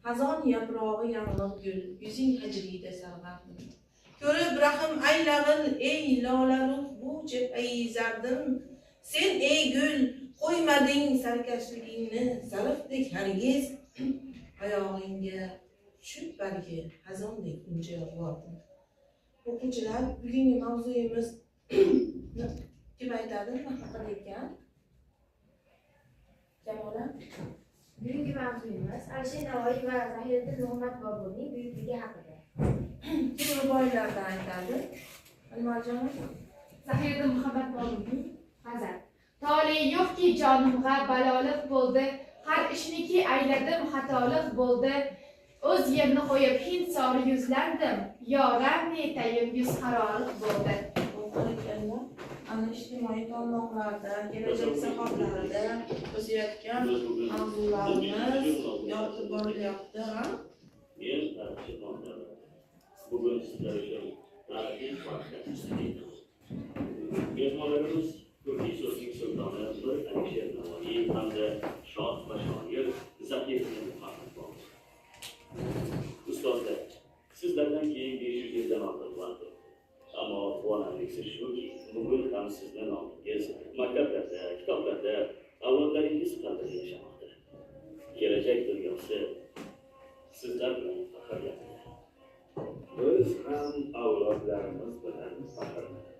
Xazon yaprog'i yanglig' gul, yuzing hijriyda sarg'ardim. Ko'rib rahim aylag'in, ey lolaruh bu chepayizardim. Sen ey gul, qo'ymading sarkashligingni, sarifdek hargiz. Oyog'ingga tushib balki xazondek uncha yolvordim. O'quvchilar, bugungi mavzuyimiz kim aytadi, nima haqida ekan? Jamola? Bugungi mavzuyimiz Alisher Navoiy va Zahiriddin Muhammad Boburning buyukligi haqida. Kim ruboiylardan aytadi? Almarjon? Zahiriddin Muhammad Boburning g'azal. Tole yo'qki jonimga baloliq bo'ldi, har ishniki ayladim xatolik bo'ldi. O'z yerini qo'yib hind sori yuzlandim, yoram netayim yuz qaroriq bo'ldi. Ana ijtimoiy tarmoqlarda, kelajak sahobalarida o'sayotgan mavzularimiz yodga borilyapti, ha? Bugun sizlar uchun tarixiy vaqtda tashlaymiz. Mehmonlarimiz turkiy so'zning sultoni Alisher Navoiy hamda shoh va shoir Zahiriddin Muhammad Bobur. Ustozlar, sizlardan keyin 500 yildan ortiq vaqt o'tdi. Ammo quvonarlisi shuki, bugun ham sizlar nomingiz maktablarda, kitoblarda avlodlaringiz qalbida yashamoqda. Kelajak dunyosi sizlar bilan faxrlanadi. Biz ham avlodlarimiz bilan faxrlanamiz.